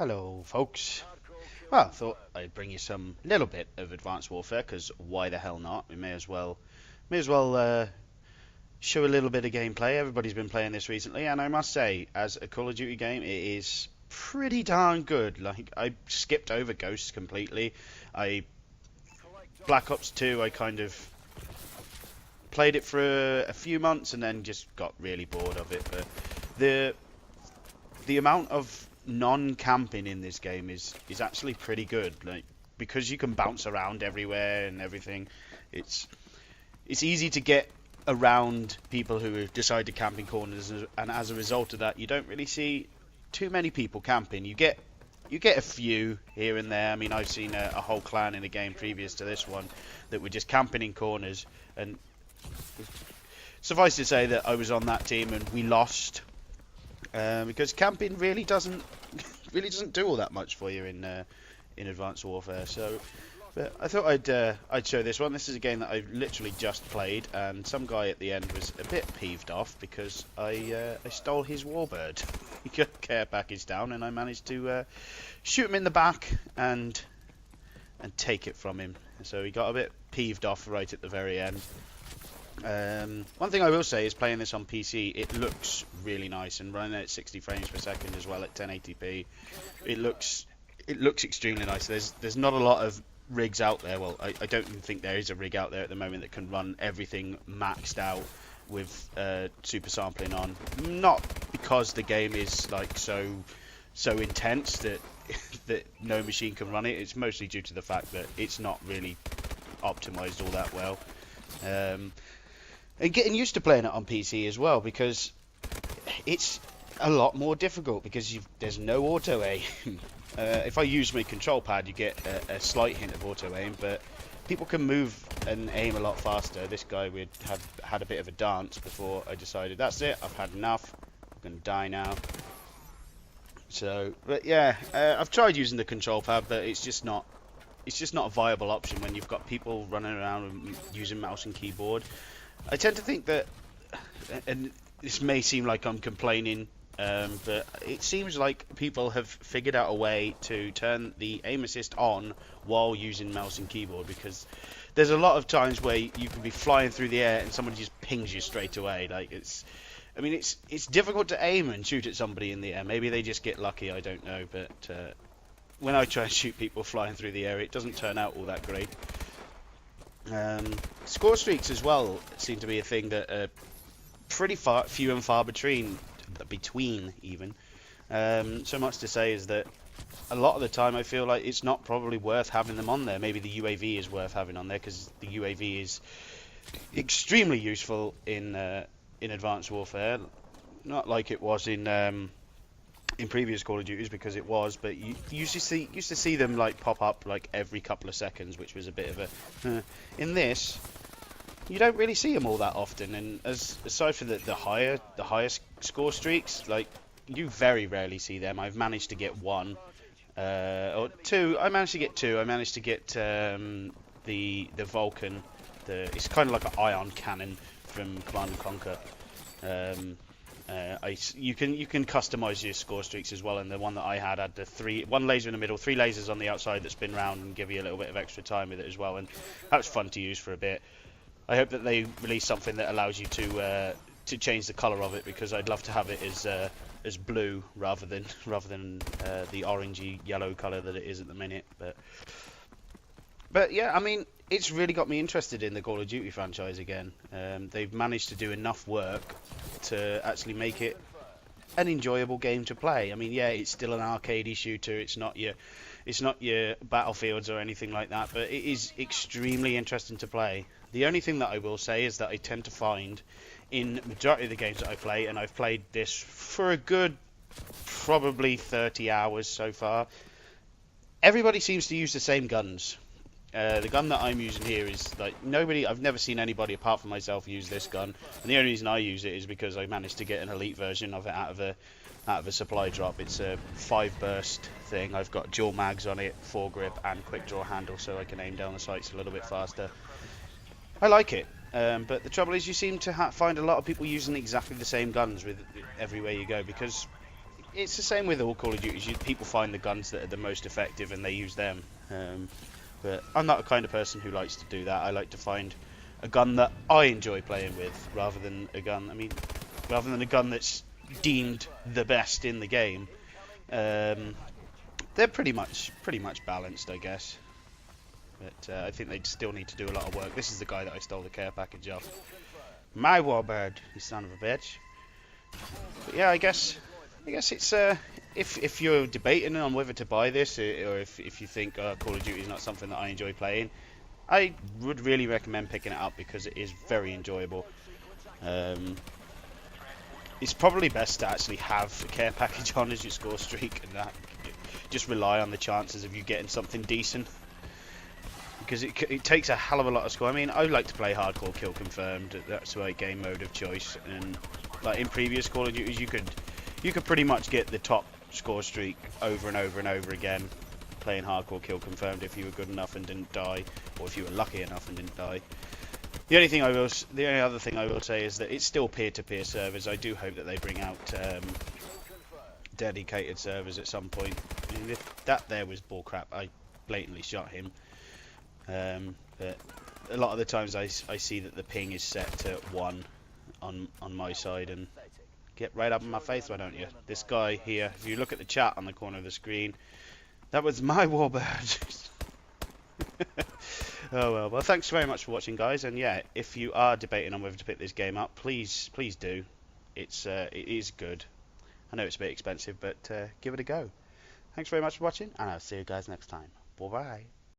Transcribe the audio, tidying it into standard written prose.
Hello, folks. Well, I thought I'd bring you some little bit of Advanced Warfare because why the hell not? We may as well show a little bit of gameplay. Everybody's been playing this recently, and I must say, as a Call of Duty game, it is pretty darn good. Like I skipped over Ghosts completely. I Black Ops 2, I kind of played it for a few months and then just got really bored of it. But the the amount of non-camping in this game is actually pretty good. Like because you can bounce around everywhere and everything, it's it's easy to get around people who decide to camp in corners, and as a result of that, you don't really see too many people camping. You get a few here and there. I mean, I've seen a whole clan in a game previous to this one that were just camping in corners, and suffice to say that I was on that team and we lost because camping really doesn't do all that much for you in Advanced Warfare. So, but I thought I'd show this one. This is a game that I've literally just played, and some guy at the end was a bit peeved off because I stole his warbird. He got a care package down, and I managed to shoot him in the back and take it from him. So he got a bit peeved off right at the very end. One thing I will say is playing this on PC, it looks really nice, and running at 60 frames per second as well at 1080p, it looks extremely nice. There's not a lot of rigs out there. Well, I don't even think there is a rig out there at the moment that can run everything maxed out with super sampling on. Not because the game is like so intense that that no machine can run it. It's mostly due to the fact that it's not really optimized all that well. And getting used to playing it on PC as well, because it's a lot more difficult because there's no auto aim. If I use my control pad, you get a slight hint of auto aim, but people can move and aim a lot faster. This guy would have had a bit of a dance before I decided that's it, I've had enough, I'm gonna die now. So, but yeah, I've tried using the control pad, but it's just not a viable option when you've got people running around using mouse and keyboard. I tend to think that, and this may seem like I'm complaining, but it seems like people have figured out a way to turn the aim assist on while using mouse and keyboard, because there's a lot of times where you can be flying through the air and somebody just pings you straight away. Like it's difficult to aim and shoot at somebody in the air. Maybe they just get lucky, I don't know, but when I try and shoot people flying through the air, it doesn't turn out all that great. Score streaks as well seem to be a thing that are pretty few and far between even. So much to say is that a lot of the time I feel like it's not probably worth having them on there. Maybe the UAV is worth having on there because the UAV is extremely useful in Advanced Warfare. Not like it was in previous Call of Duties, because it was, but you used to see them like pop up like every couple of seconds, which was a bit of a in this you don't really see them all that often. And aside from the highest score streaks, like you very rarely see them. I've managed to get one or two. I managed to get two. I managed to get the Vulcan. It's kind of like an ion cannon from Command and Conquer. You can customize your score streaks as well, and the one that I had one laser in the middle, three lasers on the outside that spin round and give you a little bit of extra time with it as well, and that was fun to use for a bit. I hope that they release something that allows you to change the color of it, because I'd love to have it as blue rather than the orangey yellow color that it is at the minute. But yeah, I mean, it's really got me interested in the Call of Duty franchise again. They've managed to do enough work to actually make it an enjoyable game to play. I mean, yeah, it's still an arcadey shooter. It's not your Battlefields or anything like that, but it is extremely interesting to play. The only thing that I will say is that I tend to find in majority of the games that I play, and I've played this for a good probably 30 hours so far, everybody seems to use the same guns. The gun that I'm using here is like I've never seen anybody apart from myself use this gun, and the only reason I use it is because I managed to get an elite version of it out of a supply drop. It's a 5-burst thing. I've got dual mags on it, foregrip and quick draw handle, so I can aim down the sights a little bit faster. I like it, but the trouble is you seem to find a lot of people using exactly the same guns with everywhere you go, because it's the same with all Call of Duties. People find the guns that are the most effective and they use them. But I'm not the kind of person who likes to do that. I like to find a gun that I enjoy playing with, rather than a gun. I mean, rather than a gun that's deemed the best in the game. They're pretty much balanced, I guess. But I think they still need to do a lot of work. This is the guy that I stole the care package off. My warbird, you son of a bitch. But yeah, I guess it's if you're debating on whether to buy this, or if you think Call of Duty is not something that I enjoy playing, I would really recommend picking it up because it is very enjoyable. It's probably best to actually have a care package on as your score streak, and that just rely on the chances of you getting something decent. Because it takes a hell of a lot of score. I mean, I like to play hardcore kill confirmed. That's my game mode of choice. And like in previous Call of Duties, you could pretty much get the top score streak over and over and over again playing hardcore kill confirmed if you were good enough and didn't die, or if you were lucky enough and didn't die. The only other thing I will say is that it's still peer-to-peer servers. I do hope that they bring out dedicated servers at some point. I mean, if that there was bullcrap, I blatantly shot him. But a lot of the times I see that the ping is set to 1 on my side, and get right up in my face, why don't you? This guy here, if you look at the chat on the corner of the screen, that was my warbird. Oh well, thanks very much for watching, guys, and yeah, if you are debating on whether to pick this game up, please do. It is good. I know it's a bit expensive, but give it a go. Thanks very much for watching, and I'll see you guys next time. Bye bye.